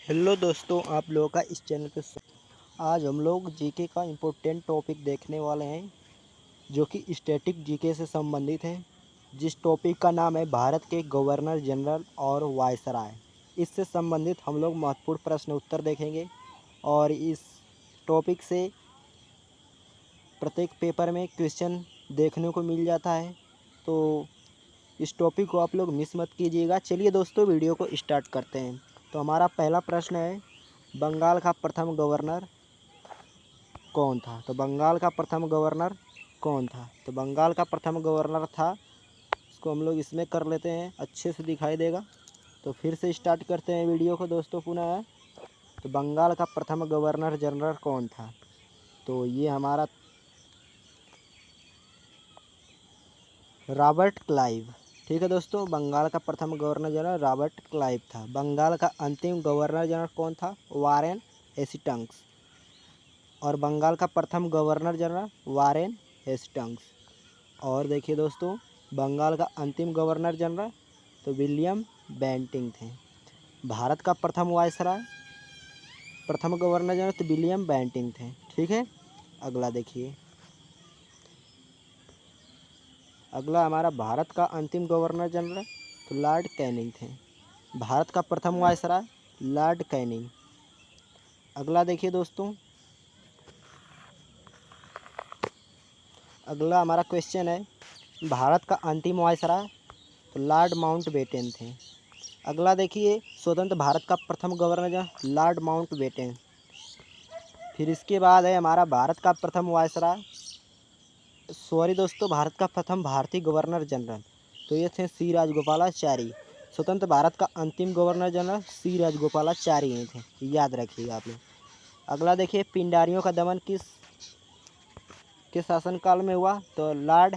Hello दोस्तों, आप लोगों का इस चैनल पे आज हम लोग जीके का इम्पोर्टेंट टॉपिक देखने वाले हैं जो कि स्टैटिक जीके से संबंधित है। जिस टॉपिक का नाम है भारत के गवर्नर जनरल और वायसराय। इससे संबंधित हम लोग महत्वपूर्ण प्रश्न उत्तर देखेंगे और इस टॉपिक से प्रत्येक पेपर में क्वेश्चन देखने को मिल जाता है, तो इस टॉपिक को आप लोग मिस मत कीजिएगा। चलिए दोस्तों, वीडियो को स्टार्ट करते हैं। तो हमारा पहला प्रश्न है, बंगाल का प्रथम गवर्नर कौन था? तो बंगाल का प्रथम गवर्नर कौन था? तो बंगाल का प्रथम गवर्नर था, इसको हम लोग इसमें कर लेते हैं, अच्छे से दिखाई देगा। तो फिर से स्टार्ट करते हैं वीडियो को दोस्तों पुनः। तो बंगाल का प्रथम गवर्नर जनरल कौन था? तो ये हमारा रॉबर्ट क्लाइव। ठीक है दोस्तों, बंगाल का प्रथम गवर्नर जनरल रॉबर्ट क्लाइव था। बंगाल का अंतिम गवर्नर जनरल कौन था? Warren Hastings. और बंगाल का प्रथम गवर्नर जनरल वारेन हेस्टिंग्स। और देखिए दोस्तों, बंगाल का अंतिम गवर्नर जनरल तो विलियम बेंटिंग थे। भारत का प्रथम गवर्नर जनरल तो विलियम बेंटिंग थे। ठीक है, अगला देखिए। अगला हमारा भारत का अंतिम गवर्नर जनरल तो लॉर्ड कैनिंग थे। भारत का प्रथम वायसराय लॉर्ड कैनिंग। अगला देखिए दोस्तों, अगला हमारा क्वेश्चन है, भारत का अंतिम वायसराय तो लॉर्ड माउंटबेटन थे। अगला देखिए, स्वतंत्र भारत का प्रथम गवर्नर जनरल लॉर्ड माउंटबेटन। फिर इसके बाद है हमारा भारत का प्रथम वायसराय, सॉरी दोस्तों, भारत का प्रथम भारतीय गवर्नर जनरल तो ये थे सी राजगोपालाचारी। स्वतंत्र भारत का अंतिम गवर्नर जनरल सी राजगोपालाचारी नहीं थे, याद रखिएगा आप लोग। अगला देखिए, पिंडारियों का दमन किस के शासनकाल में हुआ? तो लॉर्ड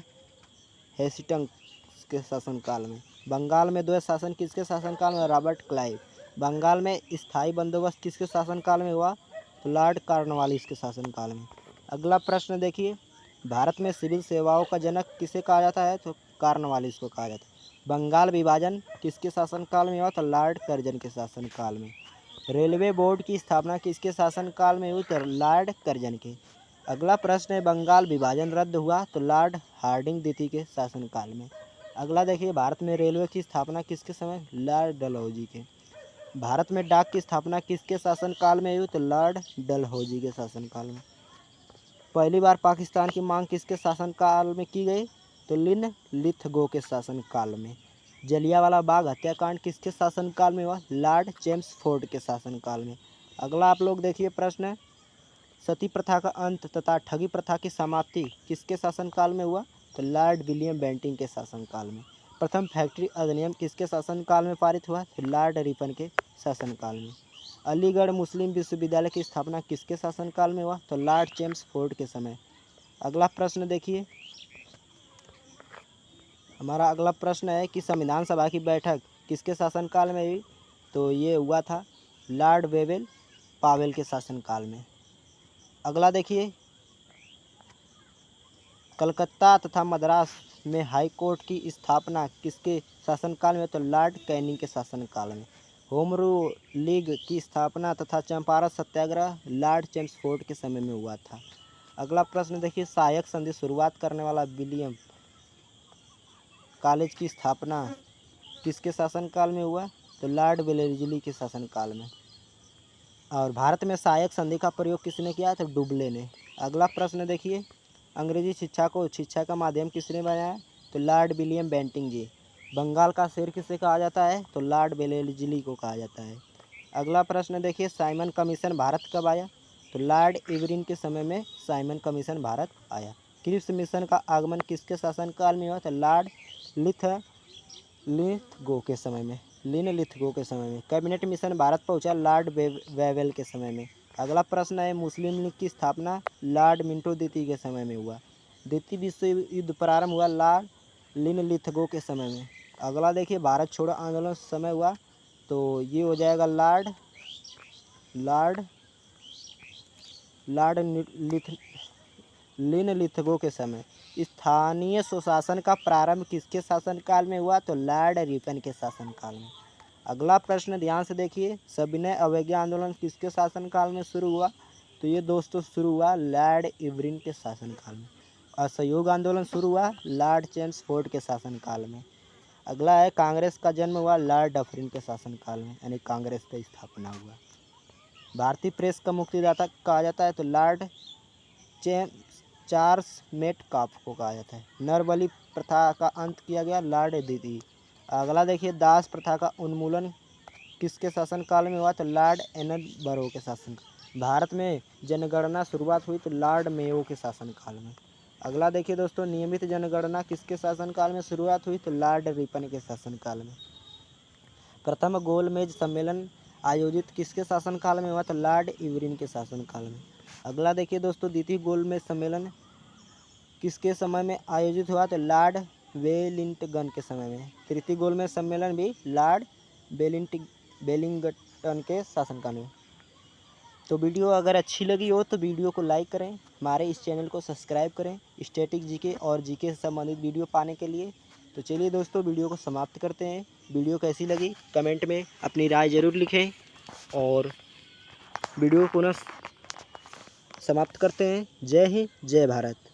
हेस्टिंग्स के शासनकाल में। बंगाल में द्वैत शासन किसके शासनकाल में? Robert Clive. बंगाल में स्थायी बंदोबस्त किसके शासनकाल में हुआ? तो लॉर्ड कॉर्नवालिस के शासनकाल में। अगला प्रश्न देखिए, भारत में सिविल सेवाओं का जनक किसे कहा जाता है? तो कॉर्नवालिस को कहा जाता है। बंगाल विभाजन किसके शासनकाल में हुआ? तो लॉर्ड कर्जन के शासनकाल में। रेलवे बोर्ड की स्थापना किसके शासनकाल में हुई? तो लॉर्ड कर्जन के। अगला प्रश्न है, बंगाल विभाजन रद्द हुआ तो लॉर्ड हार्डिंग द्वितीय के शासनकाल में। अगला देखिए, भारत में रेलवे की स्थापना किसके समय? लॉर्ड डलहौजी के। भारत में डाक की स्थापना किसके शासनकाल में हुई? तो लॉर्ड डलहौजी के शासनकाल में। पहली बार पाकिस्तान की मांग किसके शासनकाल में की गई? तो लिनलिथगो के शासनकाल में। जलियांवाला बाग हत्याकांड किसके शासनकाल में हुआ? लॉर्ड चेम्सफोर्ड के शासनकाल में। अगला आप लोग देखिए प्रश्न, सती प्रथा का अंत तथा ठगी प्रथा की समाप्ति किसके शासनकाल में हुआ? तो लॉर्ड विलियम बेंटिंग के शासनकाल में। प्रथम फैक्ट्री अधिनियम किसके शासनकाल में पारित हुआ? तो लॉर्ड रिपन के शासनकाल में। अलीगढ़ मुस्लिम विश्वविद्यालय की स्थापना किसके शासनकाल में हुआ? तो लॉर्ड चेम्सफोर्ड के समय। अगला प्रश्न देखिए, हमारा अगला प्रश्न है कि संविधान सभा की बैठक किसके शासनकाल में हुई? तो ये हुआ था लॉर्ड वेवेल पावेल के शासनकाल में। अगला देखिए, कलकत्ता तथा मद्रास में हाई कोर्ट की स्थापना किसके शासनकाल में? तो लॉर्ड कैनिंग के शासनकाल में। होम रूल लीग की स्थापना तथा चंपारण सत्याग्रह लॉर्ड चेम्सफोर्ड के समय में हुआ था। अगला प्रश्न देखिए, सहायक संधि शुरुआत करने वाला विलियम कॉलेज की स्थापना किसके शासनकाल में हुआ? तो लॉर्ड वेलेस्ली के शासनकाल में। और भारत में सहायक संधि का प्रयोग किसने किया? तो डुबले ने। अगला प्रश्न देखिए, अंग्रेजी शिक्षा को शिक्षा का माध्यम किसने बनाया? तो लॉर्ड विलियम बेंटिंग जी। बंगाल का शेर किसे कहा जाता है? तो लॉर्ड वेलेस्ली को कहा जाता है। अगला प्रश्न देखिए, साइमन कमीशन भारत कब आया? तो लॉर्ड इरविन के समय में साइमन कमीशन भारत आया। क्रिप्स मिशन का आगमन किसके शासनकाल में हुआ? तो लॉर्ड लिथगो के समय में। लिनलिथगो के समय में। कैबिनेट मिशन भारत पहुंचा लॉर्ड वेवेल के समय में। अगला प्रश्न है, मुस्लिम लीग की स्थापना लॉर्ड मिंटो द्वितीय के समय में हुआ। द्वितीय विश्व युद्ध प्रारंभ हुआ लॉर्ड लिनलिथगो के समय में। अगला देखिए, भारत छोड़ो आंदोलन समय हुआ तो ये हो जाएगा लॉर्ड लॉर्ड लिनलिथगो के समय। स्थानीय स्वशासन का प्रारंभ किसके शासनकाल में हुआ? तो लॉर्ड रिपन के शासनकाल में। अगला प्रश्न ध्यान से देखिए, सविनय अवज्ञा आंदोलन किसके शासनकाल में शुरू हुआ? तो ये दोस्तों शुरू हुआ लॉर्ड इरविन के शासनकाल में। असहयोग आंदोलन शुरू हुआ लॉर्ड चेम्सफोर्ड के शासनकाल में। अगला है, कांग्रेस का जन्म हुआ लॉर्ड डफरिन के शासनकाल में, यानी कांग्रेस का स्थापना हुआ। भारतीय प्रेस का मुक्तिदाता कहा जाता है तो लॉर्ड चार्ल्स मेटकाफ को कहा जाता है। नरबली प्रथा का अंत किया गया लॉर्ड द्वितीय। अगला देखिए, दास प्रथा का उन्मूलन किसके शासनकाल में हुआ? तो लॉर्ड एडनबरो के शासन। भारत में जनगणना शुरुआत हुई तो लॉर्ड मेयो के शासनकाल में। अगला देखिए दोस्तों, नियमित जनगणना किसके शासनकाल में शुरुआत हुई? तो लॉर्ड रिपन के शासनकाल में। प्रथम गोलमेज सम्मेलन आयोजित किसके शासनकाल में हुआ? तो लॉर्ड इरविन के शासनकाल में। अगला देखिए दोस्तों, द्वितीय गोलमेज सम्मेलन किसके समय में आयोजित हुआ? तो लॉर्ड वेलिंगटन के समय में। तृतीय गोलमेज सम्मेलन भी लॉर्ड वेलिंगटन के शासनकाल में। तो वीडियो अगर अच्छी लगी हो तो वीडियो को लाइक करें, हमारे इस चैनल को सब्सक्राइब करें स्टैटिक जीके और जीके से संबंधित वीडियो पाने के लिए। तो चलिए दोस्तों, वीडियो को समाप्त करते हैं। वीडियो कैसी लगी कमेंट में अपनी राय ज़रूर लिखें और वीडियो को पुनः समाप्त करते हैं। जय हिंद, जय भारत।